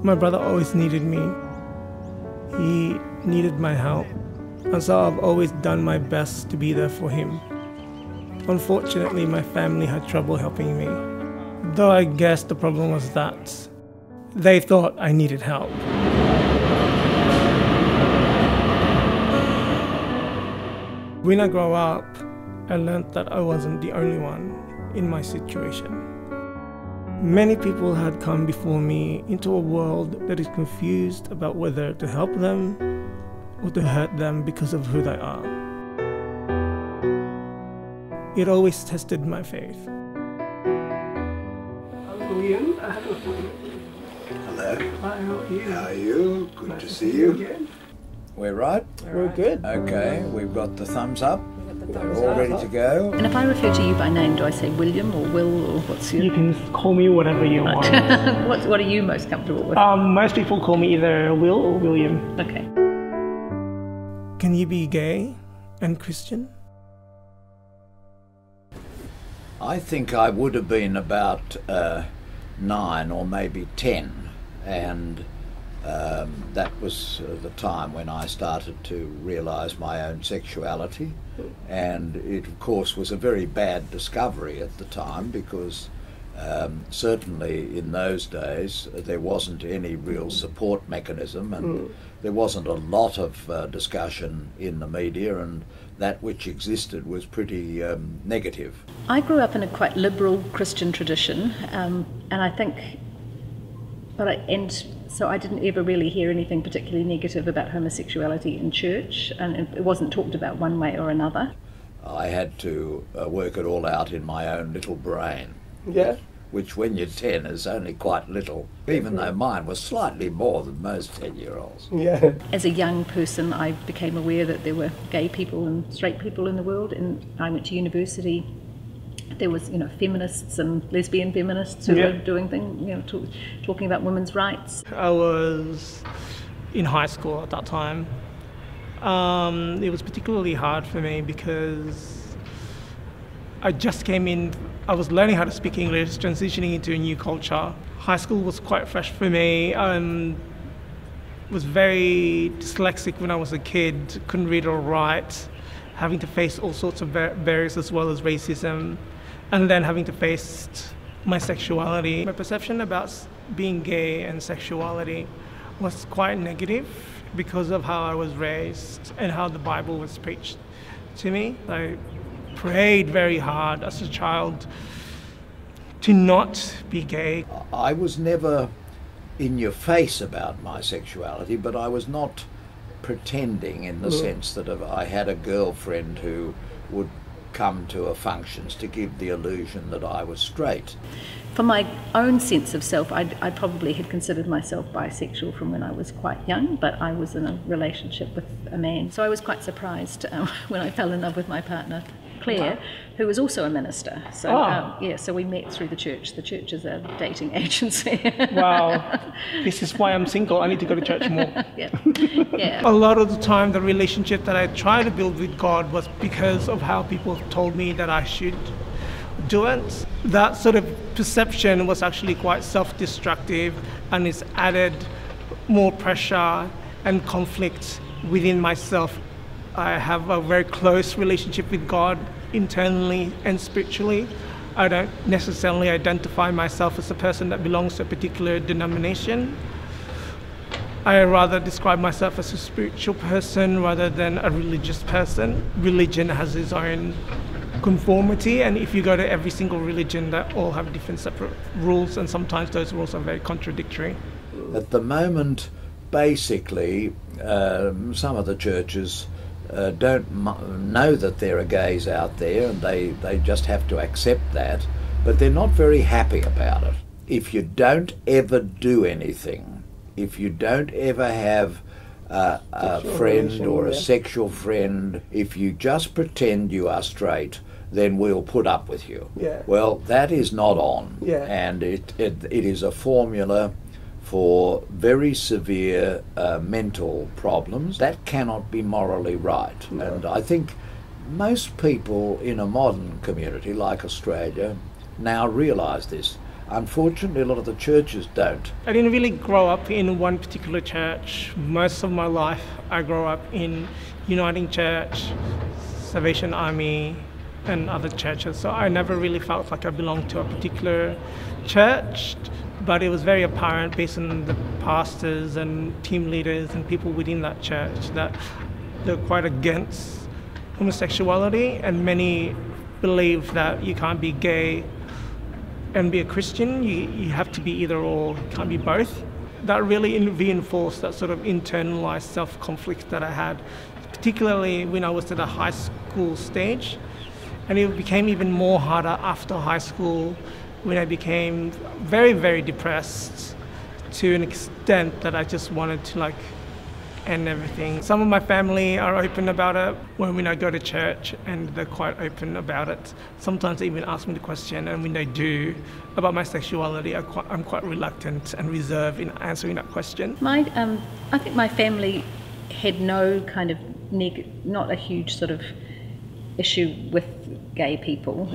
My brother always needed me. He needed my help, and so I've always done my best to be there for him. Unfortunately, my family had trouble helping me, though I guess the problem was that they thought I needed help. When I grew up, I learned that I wasn't the only one in my situation. Many people had come before me into a world that is confused about whether to help them or to hurt them because of who they are. It always tested my faith. William, I have a appointment. Hello. Hi, how are you? How are you? Good nice to see you. Again. We're right? We're good. Okay, we've got the thumbs up. We're all ready to go. And if I refer to you by name, do I say William or Will or what's your... You can call me whatever you want. What are you most comfortable with? Most people call me either Will or William. Okay. Can you be gay and Christian? I think I would have been about 9 or maybe 10, and that was the time when I started to realise my own sexuality, and it of course was a very bad discovery at the time, because certainly in those days there wasn't any real support mechanism, and there wasn't a lot of discussion in the media, and that which existed was pretty negative. I grew up in a quite liberal Christian tradition, and I think, so I didn't ever really hear anything particularly negative about homosexuality in church, and it wasn't talked about one way or another. I had to work it all out in my own little brain. Yeah. Which when you're 10 is only quite little, even though mine was slightly more than most 10-year-olds. Yeah. As a young person, I became aware that there were gay people and straight people in the world, and I went to university. There was, feminists and lesbian feminists who were doing things, talking about women's rights. I was in high school at that time. It was particularly hard for me because I just came in, I was learning how to speak English, transitioning into a new culture. High school was quite fresh for me. Was very dyslexic when I was a kid, couldn't read or write, having to face all sorts of barriers as well as racism, and then having to face my sexuality. My perception about being gay and sexuality was quite negative because of how I was raised and how the Bible was preached to me. I prayed very hard as a child to not be gay. I was never in your face about my sexuality, but I was not pretending in the sense that if I had a girlfriend who would come to her functions to give the illusion that I was straight. For my own sense of self, I probably had considered myself bisexual from when I was quite young, but I was in a relationship with a man. So I was quite surprised when I fell in love with my partner, Claire, who was also a minister. So so we met through the church. The church is a dating agency. Wow, this is why I'm single. I need to go to church more. Yeah. A lot of the time, the relationship that I try to build with God was because of how people told me that I should do it. That sort of perception was actually quite self-destructive, and it's added more pressure and conflict within myself. I have a very close relationship with God internally and spiritually. I don't necessarily identify myself as a person that belongs to a particular denomination. I rather describe myself as a spiritual person rather than a religious person. Religion has its own conformity, and if you go to every single religion, they all have different separate rules, and sometimes those rules are very contradictory. At the moment, basically, some of the churches don't know that there are gays out there, and they just have to accept that, but they're not very happy about it. If you don't ever do anything, if you don't ever have a friend or a sexual friend, if you just pretend you are straight, then we'll put up with you. Yeah. Well, that is not on, and it is a formula for very severe mental problems. That cannot be morally right. No. And I think most people in a modern community like Australia now realise this. Unfortunately, a lot of the churches don't. I didn't really grow up in one particular church. Most of my life, I grew up in Uniting Church, Salvation Army, and other churches. So I never really felt like I belonged to a particular church, but it was very apparent based on the pastors and team leaders and people within that church that they're quite against homosexuality, and many believe that you can't be gay and be a Christian. You have to be either or, you can't be both. That really reinforced that sort of internalized self-conflict that I had, particularly when I was at a high school stage. And it became even more harder after high school when I became very, very depressed to an extent that I just wanted to end everything. Some of my family are open about it when I go to church, and they're quite open about it. Sometimes they even ask me the question, and when they do about my sexuality, I'm quite reluctant and reserved in answering that question. I think my family had no kind of not a huge sort of issue with gay people,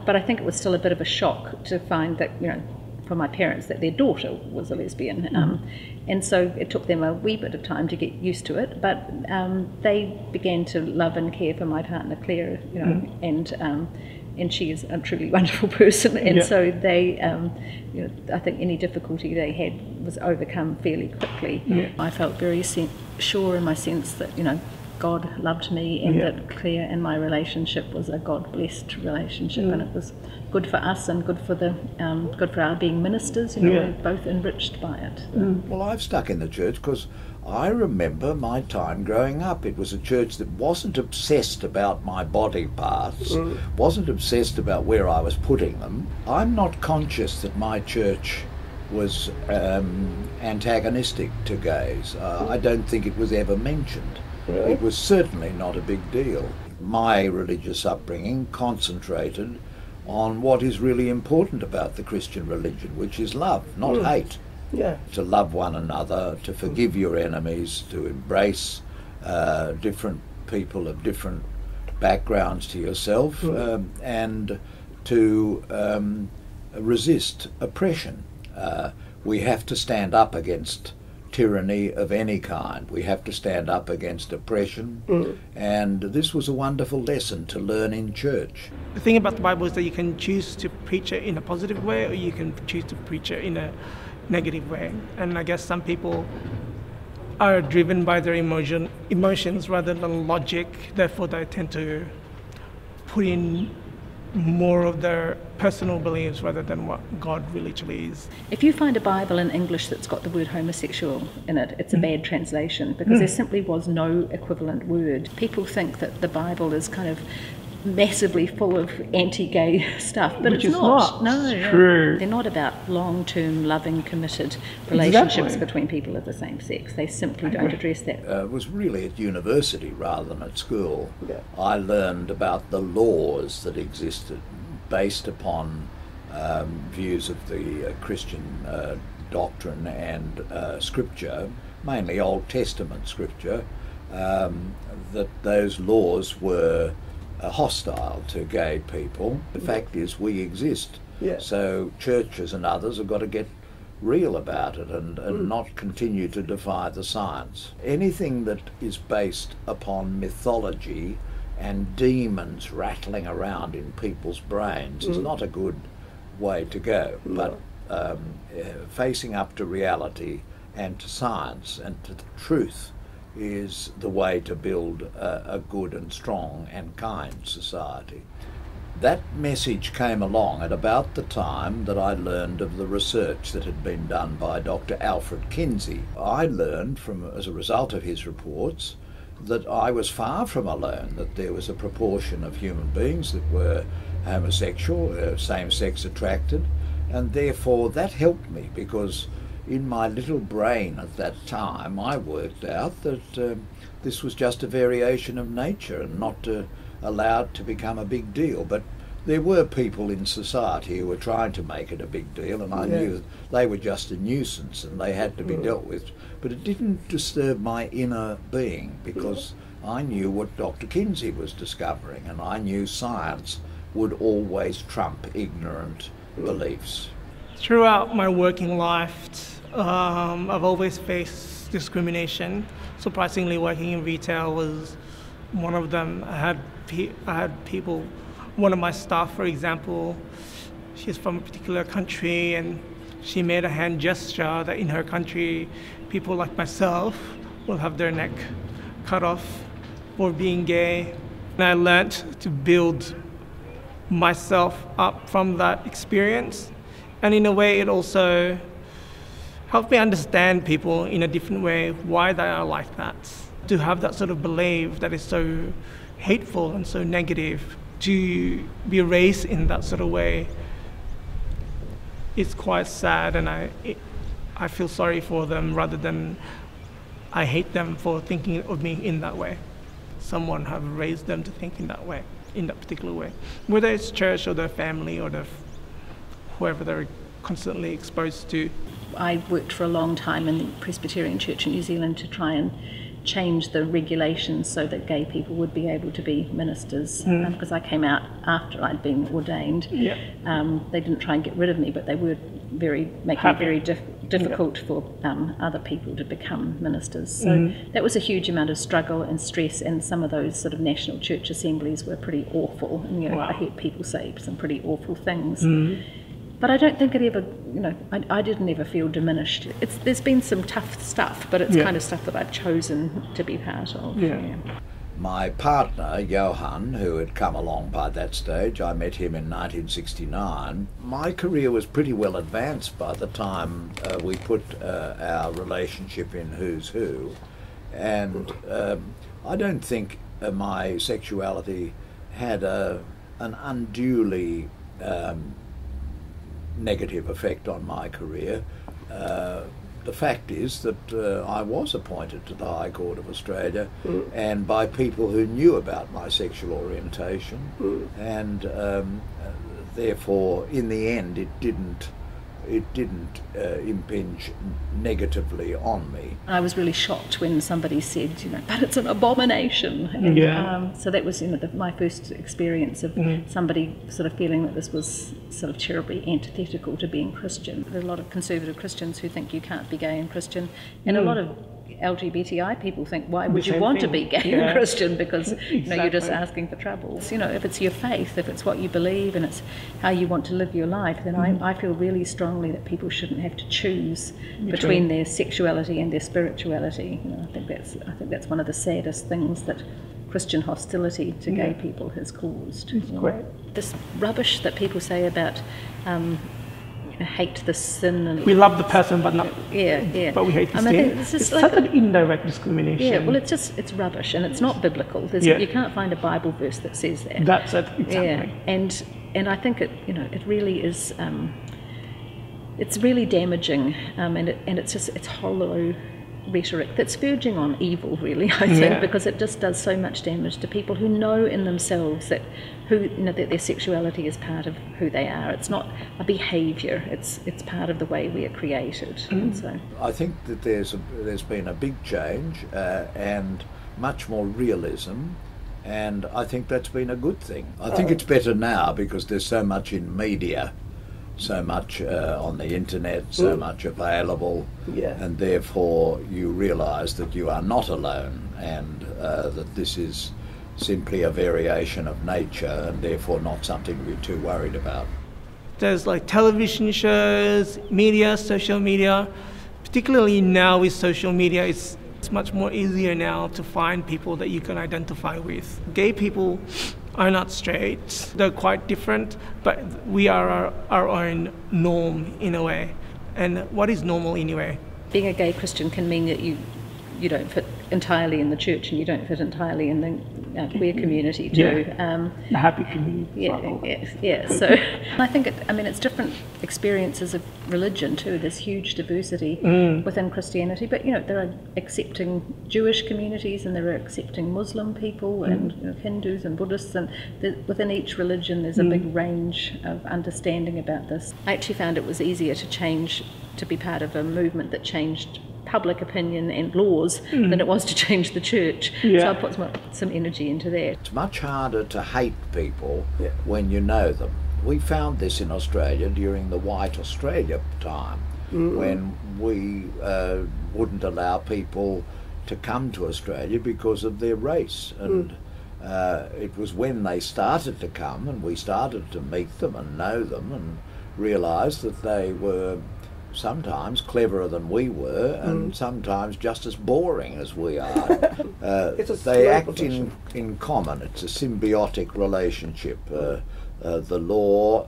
but I think it was still a bit of a shock to find that, for my parents, that their daughter was a lesbian. And so it took them a wee bit of time to get used to it, but they began to love and care for my partner Claire, and she is a truly wonderful person, and so they, I think any difficulty they had was overcome fairly quickly. I felt very sure in my sense that, God loved me, and that Claire and my relationship was a God-blessed relationship, and it was good for us and good for our being ministers. We're both enriched by it. Well, I've stuck in the church because I remember my time growing up. It was a church that wasn't obsessed about my body parts, wasn't obsessed about where I was putting them. I'm not conscious that my church was antagonistic to gays. I don't think it was ever mentioned. Really? It was certainly not a big deal. My religious upbringing concentrated on what is really important about the Christian religion, which is love, not hate. To love one another, to forgive your enemies, to embrace different people of different backgrounds to yourself, and to resist oppression. We have to stand up against tyranny of any kind. We have to stand up against oppression, and this was a wonderful lesson to learn in church. The thing about the Bible is that you can choose to preach it in a positive way, or you can choose to preach it in a negative way. And I guess some people are driven by their emotions rather than logic, therefore they tend to put in more of their personal beliefs rather than what God really truly is. If you find a Bible in English that's got the word homosexual in it, it's a bad translation, because there simply was no equivalent word. People think that the Bible is kind of massively full of anti-gay stuff, but Which it's is not. not. No, True. They're not about long-term, loving, committed relationships between people of the same sex. They simply don't address that. It was really at university rather than at school. I learned about the laws that existed based upon views of the Christian doctrine and scripture, mainly Old Testament scripture, that those laws were hostile to gay people. The fact is, we exist. So churches and others have got to get real about it and not continue to defy the science. Anything that is based upon mythology and demons rattling around in people's brains is not a good way to go. But facing up to reality and to science and to the truth is the way to build a good and strong and kind society. That message came along at about the time that I learned of the research that had been done by Dr. Alfred Kinsey. I learned as a result of his reports that I was far from alone, that there was a proportion of human beings that were homosexual, same-sex attracted, and therefore that helped me, because in my little brain at that time I worked out that this was just a variation of nature and not allowed to become a big deal. But there were people in society who were trying to make it a big deal, and I knew they were just a nuisance and they had to be dealt with. But it didn't disturb my inner being, because I knew what Dr. Kinsey was discovering, and I knew science would always trump ignorant beliefs. Throughout my working life, I've always faced discrimination. Surprisingly, working in retail was one of them. I had people, one of my staff, for example, she's from a particular country, and she made a hand gesture that in her country, people like myself will have their neck cut off for being gay. And I learnt to build myself up from that experience. And in a way, it also helped me understand people in a different way, why they are like that. To have that sort of belief that is so hateful and so negative, to be raised in that sort of way, it's quite sad, and I feel sorry for them rather than I hate them for thinking of me in that way. Someone have raised them to think in that way, in that particular way. Whether it's church or their family or whoever they're constantly exposed to. I worked for a long time in the Presbyterian Church in New Zealand to try and change the regulations so that gay people would be able to be ministers, because I came out after I'd been ordained. Yeah. They didn't try and get rid of me, but they were making it very difficult for other people to become ministers. So that was a huge amount of struggle and stress, and some of those sort of national church assemblies were pretty awful. And, Wow. I heard people say some pretty awful things. But I don't think it ever, I didn't ever feel diminished. There's been some tough stuff, but it's kind of stuff that I've chosen to be part of. Yeah. My partner, Johan, who had come along by that stage, I met him in 1969. My career was pretty well advanced by the time we put our relationship in Who's Who. And I don't think my sexuality had an unduly negative effect on my career. The fact is that I was appointed to the High Court of Australia and by people who knew about my sexual orientation, and therefore in the end it didn't impinge negatively on me. I was really shocked when somebody said, but it's an abomination. And, so that was, my first experience of somebody sort of feeling that this was sort of terribly antithetical to being Christian. There are a lot of conservative Christians who think you can't be gay and Christian, and a lot of LGBTI people think, why would you want to be gay and Christian, because you're just asking for trouble. If it's your faith, if it's what you believe and it's how you want to live your life, then I feel really strongly that people shouldn't have to choose between their sexuality and their spirituality. I think that's one of the saddest things that Christian hostility to gay people has caused. This rubbish that people say about hate the sin, and We love the person, but not. But we hate the sin. It's such an indirect discrimination. Yeah, well, it's rubbish, and it's not biblical. You can't find a Bible verse that says that. That's it, exactly. Yeah, and I think it really is. It's really damaging, and it's hollow rhetoric that's verging on evil, really, I think, because it just does so much damage to people who know in themselves that that their sexuality is part of who they are. It's not a behaviour, it's part of the way we are created. And so I think that there's been a big change and much more realism, and I think that's been a good thing. I think it's better now because there's so much in media, so much on the internet, so much available, and therefore you realise that you are not alone, and that this is simply a variation of nature and therefore not something to be too worried about. There's like television shows, media, social media, particularly now with social media, it's much more easier now to find people that you can identify with. Gay people are not straight, they're quite different, but we are our own norm in a way. And what is normal anyway? Being a gay Christian can mean that you don't fit entirely in the church, and you don't fit entirely in the queer community too. The happy community. So I think it's different experiences of religion too. There's huge diversity within Christianity, but there are accepting Jewish communities, and there are accepting Muslim people, and Hindus and Buddhists, and within each religion there's a big range of understanding about this. I actually found it was easier to be part of a movement that changed public opinion and laws than it was to change the church. So I put some energy into that. It's much harder to hate people when you know them. We found this in Australia during the White Australia time, when we wouldn't allow people to come to Australia because of their race. And it was when they started to come and we started to meet them and know them and realise that they were sometimes cleverer than we were and sometimes just as boring as we are. They act in common. It's a symbiotic relationship. The law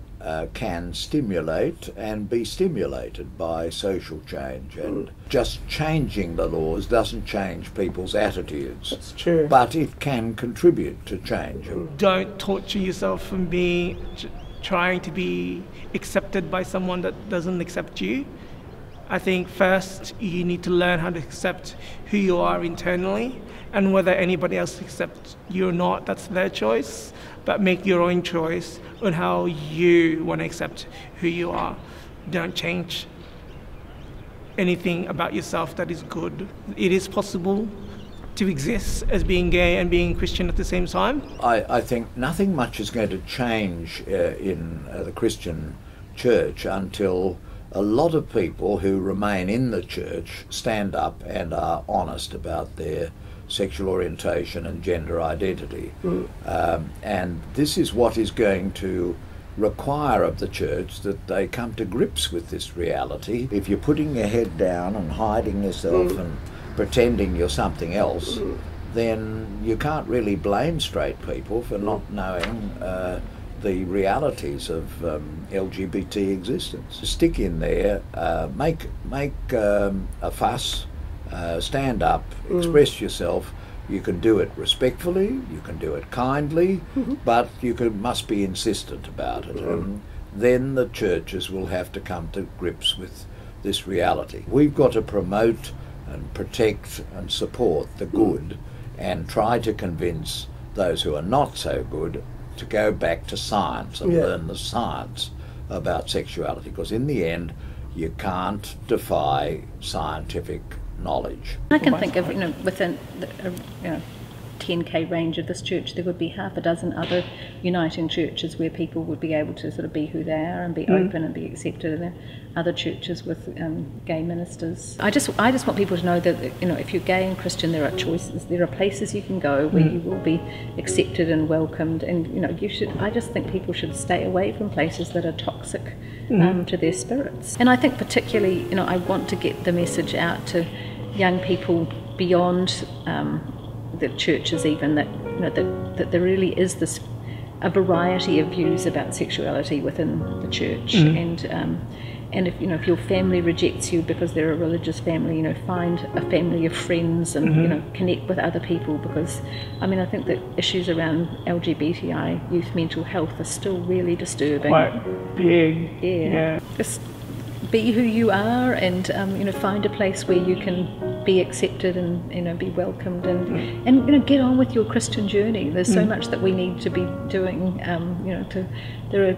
can stimulate and be stimulated by social change, and just changing the laws doesn't change people's attitudes. That's true. But it can contribute to change. Don't torture yourself and trying to be accepted by someone that doesn't accept you. I think first you need to learn how to accept who you are internally, and whether anybody else accepts you or not, that's their choice, but make your own choice on how you want to accept who you are. Don't change anything about yourself that is good. It is possible to exist as being gay and being Christian at the same time. I think nothing much is going to change in the Christian church until a lot of people who remain in the church stand up and are honest about their sexual orientation and gender identity. And this is what is going to require of the church, that they come to grips with this reality. If you're putting your head down and hiding yourself and pretending you're something else, then you can't really blame straight people for not knowing the realities of LGBT existence. Stick in there, make a fuss, stand up, express yourself. You can do it respectfully, you can do it kindly, but you must be insistent about it. And then the churches will have to come to grips with this reality. We've got to promote and protect and support the good and try to convince those who are not so good to go back to science and learn the science about sexuality, because in the end you can't defy scientific knowledge. I can think of, within the 10k range of this church, there would be half a dozen other uniting churches where people would be able to sort of be who they are and be open and be accepted, and other churches with gay ministers. I just want people to know that if you're gay and Christian, there are choices, there are places you can go where you will be accepted and welcomed, and I just think people should stay away from places that are toxic to their spirits. And I think particularly, I want to get the message out to young people beyond the churches, even that that there really is a variety of views about sexuality within the church, and if your family rejects you because they're a religious family, find a family of friends and connect with other people, because I think that issues around LGBTI youth mental health are still really disturbing. Quite big. Yeah. Just be who you are, and find a place where you can be accepted and be welcomed, and get on with your Christian journey. There's so much that we need to be doing. There are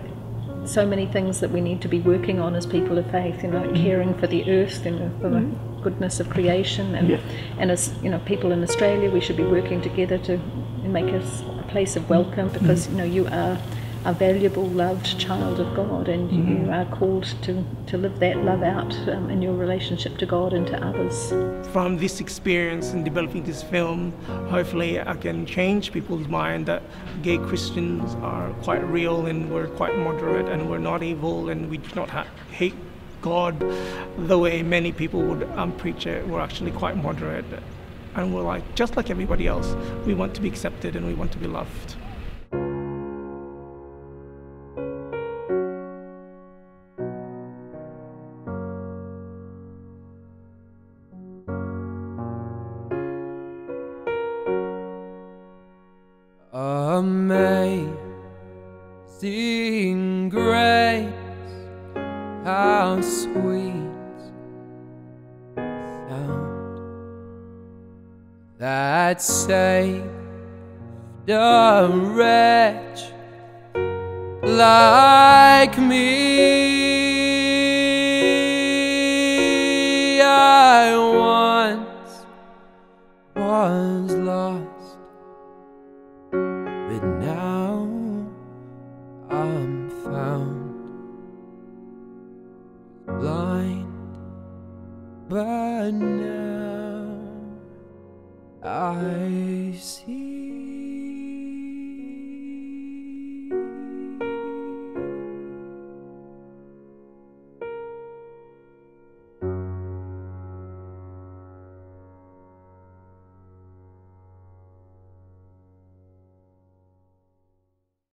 so many things that we need to be working on as people of faith. Caring for the earth, for the goodness of creation, and as people in Australia, we should be working together to make us a place of welcome, because you are a valuable, loved child of God, and you are called to live that love out in your relationship to God and to others. From this experience in developing this film, hopefully I can change people's mind that gay Christians are quite real, and we're quite moderate, and we're not evil, and we do not hate God the way many people would preach it. We're actually quite moderate, and we're just like everybody else. We want to be accepted and we want to be loved. Amazing grace, how sweet the sound that saved a wretch like me.